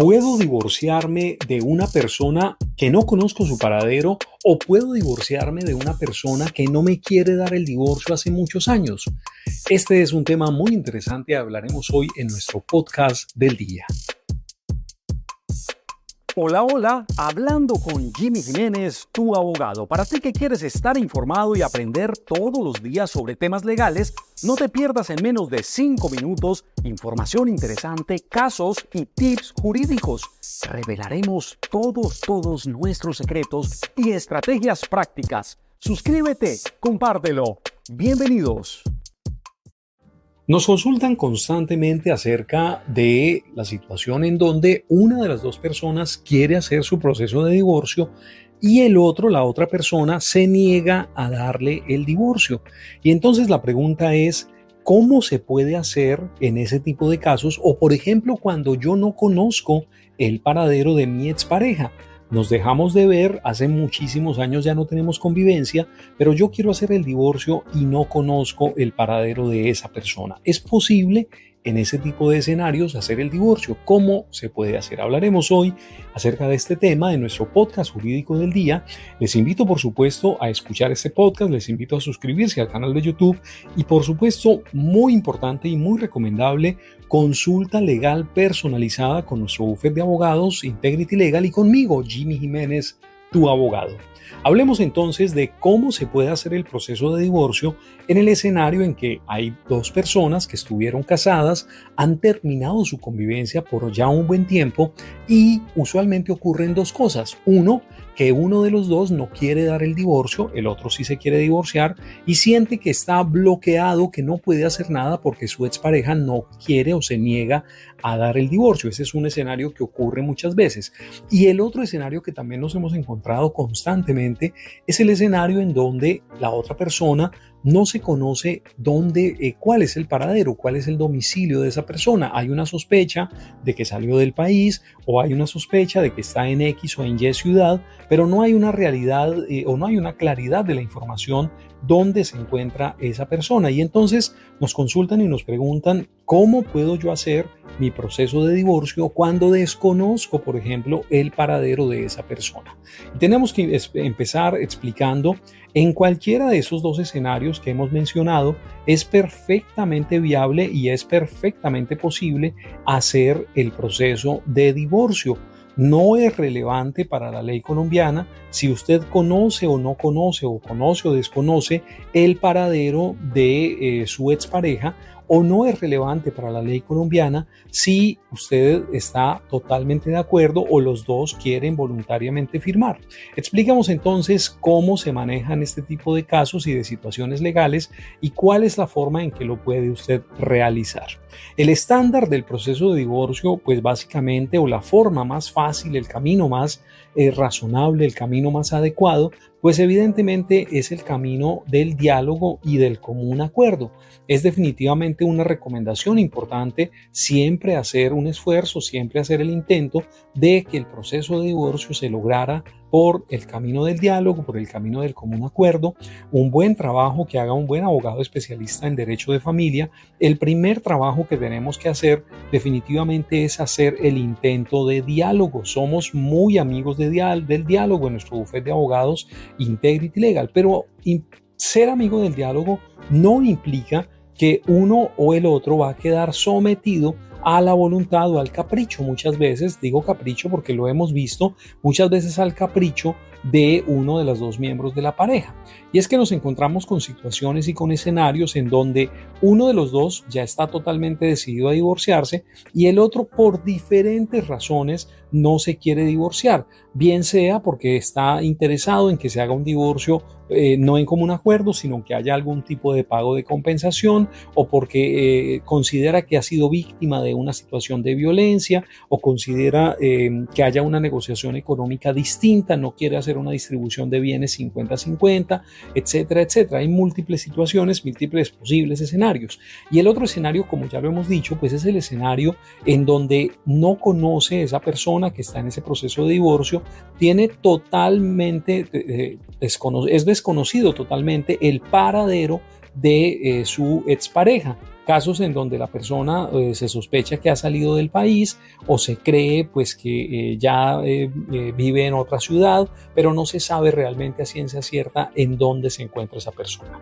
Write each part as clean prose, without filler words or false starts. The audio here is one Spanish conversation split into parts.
¿Puedo divorciarme de una persona que no conozco su paradero o puedo divorciarme de una persona que no me quiere dar el divorcio hace muchos años? Este es un tema muy interesante, hablaremos hoy en nuestro podcast del día. Hola, hablando con Jimmy Jiménez, tu abogado. Para ti que quieres estar informado y aprender todos los días sobre temas legales, no te pierdas en menos de 5 minutos información interesante, casos y tips jurídicos. Revelaremos todos nuestros secretos y estrategias prácticas. Suscríbete, compártelo. Bienvenidos. Nos consultan constantemente acerca de la situación en donde una de las dos personas quiere hacer su proceso de divorcio y la otra persona, se niega a darle el divorcio. Y entonces la pregunta es, ¿cómo se puede hacer en ese tipo de casos? O por ejemplo, cuando yo no conozco el paradero de mi expareja. Nos dejamos de ver, hace muchísimos años ya no tenemos convivencia, pero yo quiero hacer el divorcio y no conozco el paradero de esa persona. ¿Es posible en ese tipo de escenarios hacer el divorcio? ¿Cómo se puede hacer? Hablaremos hoy acerca de este tema en nuestro podcast jurídico del día. Les invito, por supuesto, a escuchar este podcast, les invito a suscribirse al canal de YouTube y, por supuesto, muy importante y muy recomendable, consulta legal personalizada con nuestro bufete de abogados Integrity Legal y conmigo, Jimmy Jiménez, tu abogado. Hablemos entonces de cómo se puede hacer el proceso de divorcio en el escenario en que hay dos personas que estuvieron casadas, han terminado su convivencia por ya un buen tiempo y usualmente ocurren dos cosas. Uno, que uno de los dos no quiere dar el divorcio, el otro sí se quiere divorciar y siente que está bloqueado, que no puede hacer nada porque su expareja no quiere o se niega a dar el divorcio. Ese es un escenario que ocurre muchas veces. Y el otro escenario que también nos hemos encontrado constantemente es el escenario en donde la otra persona no se conoce cuál es el paradero, cuál es el domicilio de esa persona. Hay una sospecha de que salió del país o hay una sospecha de que está en X o en Y ciudad, pero no hay una realidad o no hay una claridad de la información dónde se encuentra esa persona. Y entonces nos consultan y nos preguntan, ¿cómo puedo yo hacer mi proceso de divorcio cuando desconozco, por ejemplo, el paradero de esa persona? Y tenemos que empezar explicando, en cualquiera de esos dos escenarios que hemos mencionado, es perfectamente viable y es perfectamente posible hacer el proceso de divorcio. No es relevante para la ley colombiana si usted conoce o no conoce o conoce o desconoce el paradero de su expareja, o no es relevante para la ley colombiana si usted está totalmente de acuerdo o los dos quieren voluntariamente firmar. Explicamos entonces cómo se manejan este tipo de casos y de situaciones legales y cuál es la forma en que lo puede usted realizar. El estándar del proceso de divorcio, pues básicamente, o la forma más fácil, el camino más razonable, el camino más adecuado, pues evidentemente es el camino del diálogo y del común acuerdo. Es definitivamente una recomendación importante siempre hacer un esfuerzo, siempre hacer el intento de que el proceso de divorcio se lograra por el camino del diálogo, por el camino del común acuerdo, un buen trabajo que haga un buen abogado especialista en derecho de familia. El primer trabajo que tenemos que hacer definitivamente es hacer el intento de diálogo. Somos muy amigos del diálogo en nuestro bufete de abogados Integrity Legal, pero ser amigo del diálogo no implica que uno o el otro va a quedar sometido a la voluntad o al capricho. Muchas veces, digo capricho porque lo hemos visto, muchas veces al capricho de uno de los dos miembros de la pareja. Y es que nos encontramos con situaciones y con escenarios en donde uno de los dos ya está totalmente decidido a divorciarse y el otro, por diferentes razones, no se quiere divorciar, bien sea porque está interesado en que se haga un divorcio no en común acuerdo, sino que haya algún tipo de pago de compensación, o porque considera que ha sido víctima de una situación de violencia, o considera que haya una negociación económica distinta, no quiere hacer una distribución de bienes 50-50, etcétera, etcétera. Hay múltiples situaciones, múltiples posibles escenarios. Y el otro escenario, como ya lo hemos dicho, pues es el escenario en donde no conoce esa persona que está en ese proceso de divorcio, tiene totalmente, es desconocido totalmente el paradero de su expareja. casos en donde la persona se sospecha que ha salido del país o se cree pues que vive en otra ciudad, pero no se sabe realmente a ciencia cierta en dónde se encuentra esa persona.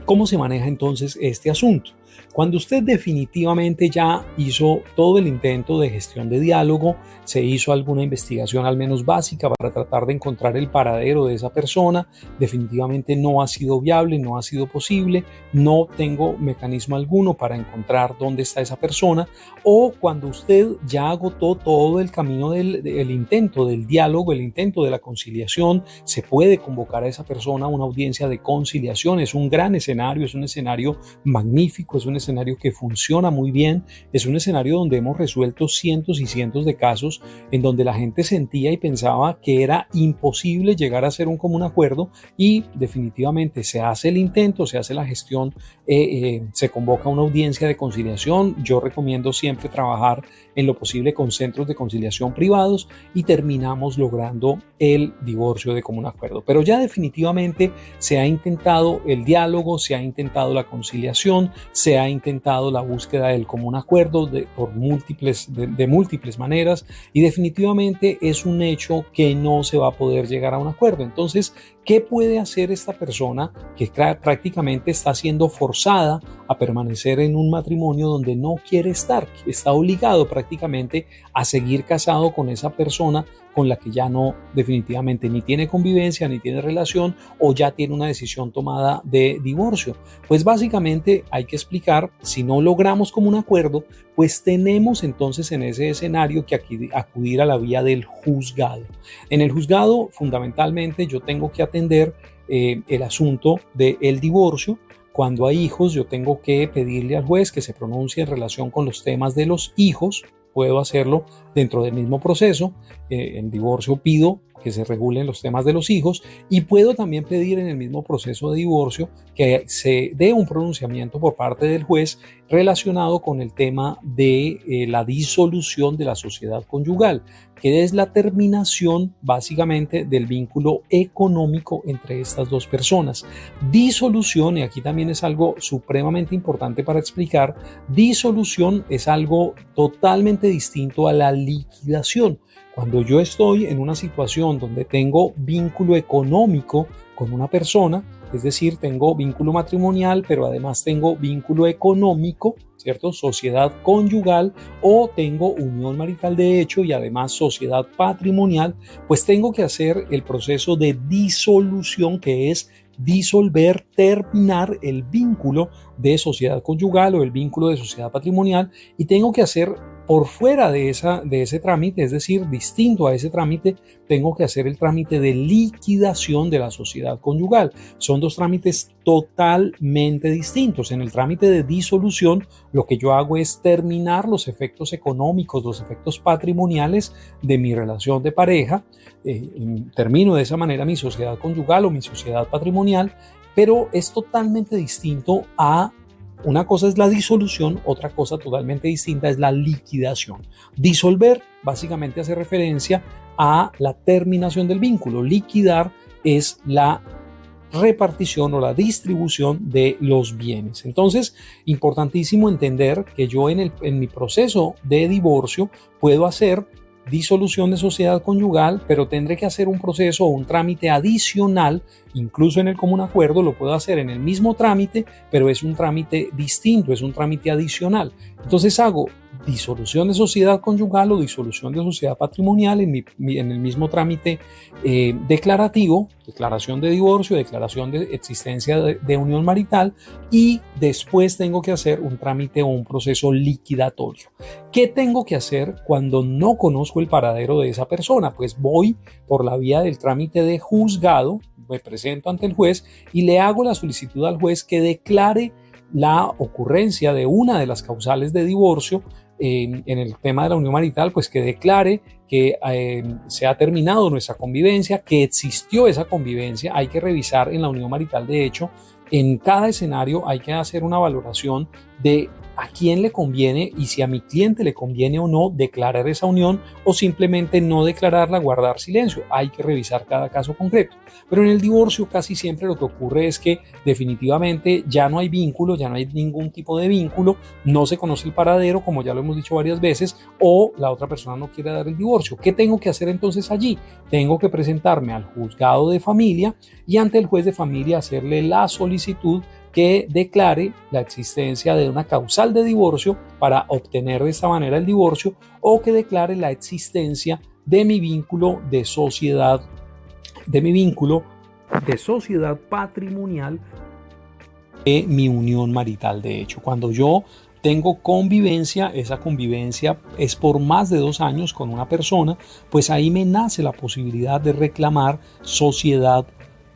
¿Cómo se maneja entonces este asunto? Cuando usted definitivamente ya hizo todo el intento de gestión de diálogo, se hizo alguna investigación al menos básica para tratar de encontrar el paradero de esa persona, definitivamente no ha sido viable, no ha sido posible, no tengo mecanismo alguno para encontrar dónde está esa persona, o cuando usted ya agotó todo el camino del intento del diálogo, el intento de la conciliación, se puede convocar a esa persona a una audiencia de conciliación. Es un gran escenario, es un escenario magnífico, es un escenario que funciona muy bien, es un escenario donde hemos resuelto cientos y cientos de casos en donde la gente sentía y pensaba que era imposible llegar a hacer un común acuerdo, y definitivamente se hace el intento, se hace la gestión, se convoca una audiencia de conciliación. Yo recomiendo siempre trabajar en lo posible con centros de conciliación privados y terminamos logrando el divorcio de común acuerdo. Pero ya definitivamente se ha intentado el diálogo, se ha intentado la conciliación, se ha intentado la búsqueda del común acuerdo de múltiples maneras, y definitivamente es un hecho que no se va a poder llegar a un acuerdo. Entonces, ¿qué puede hacer esta persona que prácticamente está siendo forzada a permanecer en un matrimonio donde no quiere estar? Está obligado prácticamente a seguir casado con esa persona con la que ya no, definitivamente ni tiene convivencia, ni tiene relación, o ya tiene una decisión tomada de divorcio. Pues básicamente hay que explicar, si no logramos como un acuerdo, pues tenemos entonces en ese escenario que acudir a la vía del juzgado. En el juzgado, fundamentalmente, yo tengo que atender el asunto del divorcio. Cuando hay hijos, yo tengo que pedirle al juez que se pronuncie en relación con los temas de los hijos. Puedo hacerlo dentro del mismo proceso. En divorcio pido que se regulen los temas de los hijos, y puedo también pedir en el mismo proceso de divorcio que se dé un pronunciamiento por parte del juez relacionado con el tema de la disolución de la sociedad conyugal, que es la terminación básicamente del vínculo económico entre estas dos personas. Disolución, y aquí también es algo supremamente importante para explicar, disolución es algo totalmente distinto a la liquidación. Cuando yo estoy en una situación donde tengo vínculo económico con una persona, es decir, tengo vínculo matrimonial, pero además tengo vínculo económico, ¿cierto? Sociedad conyugal, o tengo unión marital de hecho y además sociedad patrimonial, pues tengo que hacer el proceso de disolución, que es disolver, terminar el vínculo de sociedad conyugal o el vínculo de sociedad patrimonial, y tengo que hacer por fuera de ese trámite, es decir, distinto a ese trámite, tengo que hacer el trámite de liquidación de la sociedad conyugal. Son dos trámites totalmente distintos. En el trámite de disolución, lo que yo hago es terminar los efectos económicos, los efectos patrimoniales de mi relación de pareja. Termino de esa manera mi sociedad conyugal o mi sociedad patrimonial, pero es totalmente distinto a una cosa es la disolución, otra cosa totalmente distinta es la liquidación. Disolver básicamente hace referencia a la terminación del vínculo. Liquidar es la repartición o la distribución de los bienes. Entonces, importantísimo entender que yo en mi proceso de divorcio puedo hacer disolución de sociedad conyugal, pero tendré que hacer un proceso o un trámite adicional. Incluso en el común acuerdo lo puedo hacer en el mismo trámite, pero es un trámite distinto, es un trámite adicional. Entonces hago disolución de sociedad conyugal o disolución de sociedad patrimonial en el mismo trámite declarativo, declaración de divorcio, declaración de existencia de unión marital, y después tengo que hacer un trámite o un proceso liquidatorio. ¿Qué tengo que hacer cuando no conozco el paradero de esa persona? Pues voy por la vía del trámite de juzgado, me presento ante el juez y le hago la solicitud al juez que declare la ocurrencia de una de las causales de divorcio. En el tema de la unión marital, pues que declare que se ha terminado nuestra convivencia, que existió esa convivencia. Hay que revisar en la unión marital de hecho, en cada escenario hay que hacer una valoración de a quién le conviene y si a mi cliente le conviene o no declarar esa unión o simplemente no declararla, guardar silencio. Hay que revisar cada caso concreto. Pero en el divorcio casi siempre lo que ocurre es que definitivamente ya no hay vínculo, ya no hay ningún tipo de vínculo, no se conoce el paradero, como ya lo hemos dicho varias veces, o la otra persona no quiere dar el divorcio. ¿Qué tengo que hacer entonces allí? Tengo que presentarme al juzgado de familia y ante el juez de familia hacerle la solicitud que declare la existencia de una causal de divorcio para obtener de esta manera el divorcio o que declare la existencia de mi vínculo de sociedad, patrimonial de mi unión marital. De hecho, cuando yo tengo convivencia, esa convivencia es por más de 2 años con una persona, pues ahí me nace la posibilidad de reclamar sociedad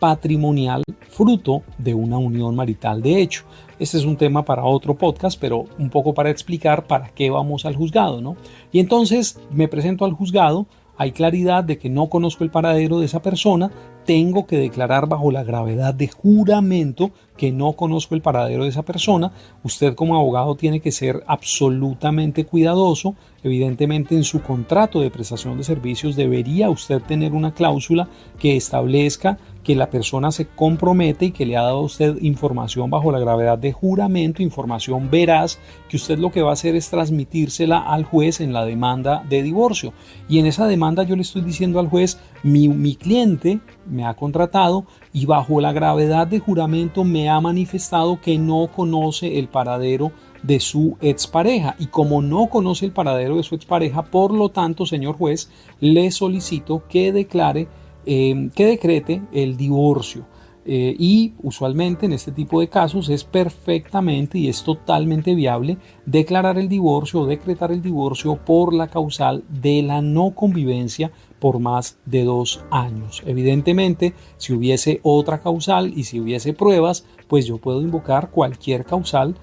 patrimonial fruto de una unión marital de hecho. Este es un tema para otro podcast, pero un poco para explicar para qué vamos al juzgado, ¿no? Y entonces me presento al juzgado, hay claridad de que no conozco el paradero de esa persona, tengo que declarar bajo la gravedad de juramento que no conozco el paradero de esa persona. Usted como abogado tiene que ser absolutamente cuidadoso. Evidentemente en su contrato de prestación de servicios debería usted tener una cláusula que establezca que la persona se compromete y que le ha dado a usted información bajo la gravedad de juramento, información veraz, que usted lo que va a hacer es transmitírsela al juez en la demanda de divorcio. Y en esa demanda yo le estoy diciendo al juez, mi cliente me ha contratado y bajo la gravedad de juramento me ha manifestado que no conoce el paradero de su expareja, y como no conoce el paradero de su expareja, por lo tanto, señor juez, le solicito que decrete el divorcio. Y usualmente en este tipo de casos es perfectamente y es totalmente viable declarar el divorcio o decretar el divorcio por la causal de la no convivencia por más de 2 años. Evidentemente, si hubiese otra causal y si hubiese pruebas, pues yo puedo invocar cualquier causal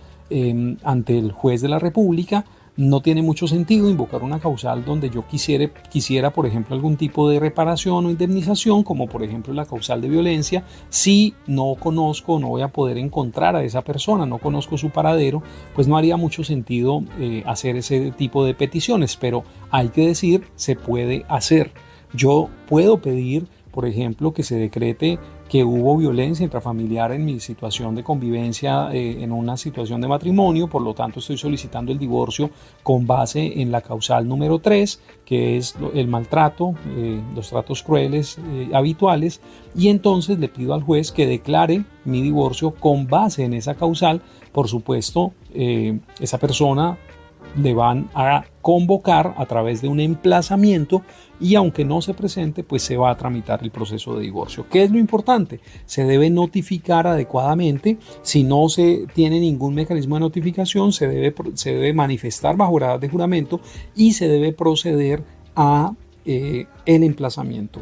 ante el juez de la República. No tiene mucho sentido invocar una causal donde yo quisiera, por ejemplo, algún tipo de reparación o indemnización, como por ejemplo la causal de violencia, si no conozco, no voy a poder encontrar a esa persona, no conozco su paradero, pues no haría mucho sentido hacer ese tipo de peticiones, pero hay que decir, se puede hacer. Yo puedo pedir, por ejemplo, que se decrete que hubo violencia intrafamiliar en mi situación de convivencia en una situación de matrimonio, por lo tanto estoy solicitando el divorcio con base en la causal número 3, que es el maltrato, los tratos crueles habituales, y entonces le pido al juez que declare mi divorcio con base en esa causal. Por supuesto, esa persona le van a convocar a través de un emplazamiento y aunque no se presente, pues se va a tramitar el proceso de divorcio. ¿Qué es lo importante? Se debe notificar adecuadamente. Si no se tiene ningún mecanismo de notificación, se debe manifestar bajo gravedad de juramento y se debe proceder a el emplazamiento.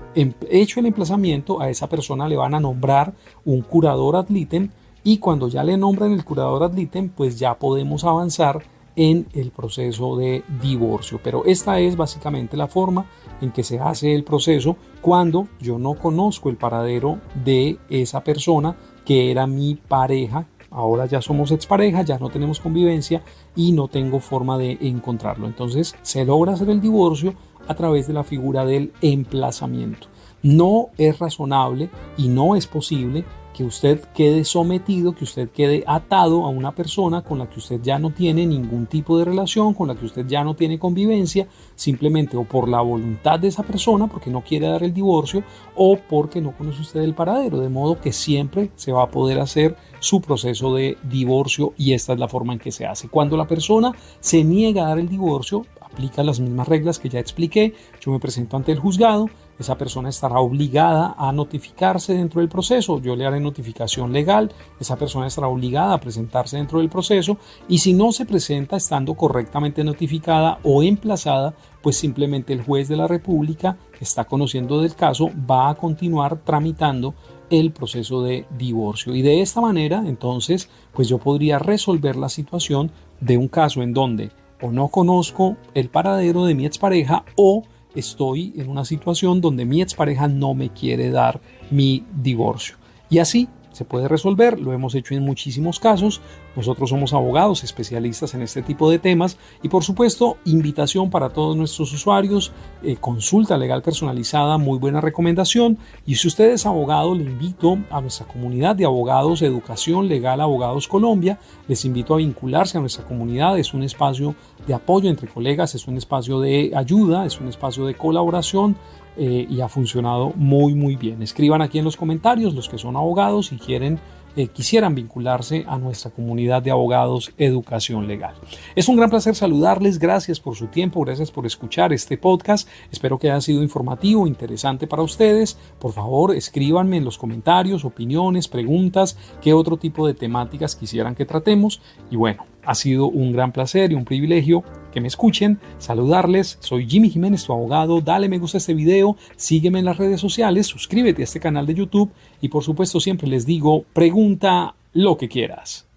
Hecho el emplazamiento, a esa persona le van a nombrar un curador ad litem y cuando ya le nombran el curador ad litem, pues ya podemos avanzar en el proceso de divorcio. Pero esta es básicamente la forma en que se hace el proceso cuando yo no conozco el paradero de esa persona que era mi pareja. Ahora ya somos expareja, ya no tenemos convivencia y no tengo forma de encontrarlo. Entonces se logra hacer el divorcio a través de la figura del emplazamiento. No es razonable y no es posible que usted quede sometido, que usted quede atado a una persona con la que usted ya no tiene ningún tipo de relación, con la que usted ya no tiene convivencia, simplemente o por la voluntad de esa persona, porque no quiere dar el divorcio, o porque no conoce usted el paradero, de modo que siempre se va a poder hacer su proceso de divorcio y esta es la forma en que se hace. Cuando la persona se niega a dar el divorcio, aplica las mismas reglas que ya expliqué. Yo me presento ante el juzgado, esa persona estará obligada a notificarse dentro del proceso, yo le haré notificación legal, esa persona estará obligada a presentarse dentro del proceso y si no se presenta estando correctamente notificada o emplazada, pues simplemente el juez de la República que está conociendo del caso va a continuar tramitando el proceso de divorcio y de esta manera entonces pues yo podría resolver la situación de un caso en donde o no conozco el paradero de mi expareja o estoy en una situación donde mi expareja no me quiere dar mi divorcio. Y así se puede resolver, lo hemos hecho en muchísimos casos, Nosotros somos abogados especialistas en este tipo de temas y por supuesto invitación para todos nuestros usuarios, consulta legal personalizada, muy buena recomendación. Y si usted es abogado, le invito a nuestra comunidad de abogados Educación Legal Abogados Colombia. Les invito a vincularse a nuestra comunidad. Es un espacio de apoyo entre colegas, es un espacio de ayuda, es un espacio de colaboración y ha funcionado muy bien. Escriban aquí en los comentarios los que son abogados y quisieran vincularse a nuestra comunidad de abogados Educación Legal. Es un gran placer saludarles, gracias por su tiempo, gracias por escuchar este podcast, espero que haya sido informativo, interesante para ustedes. Por favor, escríbanme en los comentarios, opiniones, preguntas, qué otro tipo de temáticas quisieran que tratemos. Y bueno, ha sido un gran placer y un privilegio que me escuchen, saludarles. Soy Jimmy Jiménez, tu abogado. Dale me gusta a este video, sígueme en las redes sociales, suscríbete a este canal de YouTube y por supuesto siempre les digo, pregunta lo que quieras.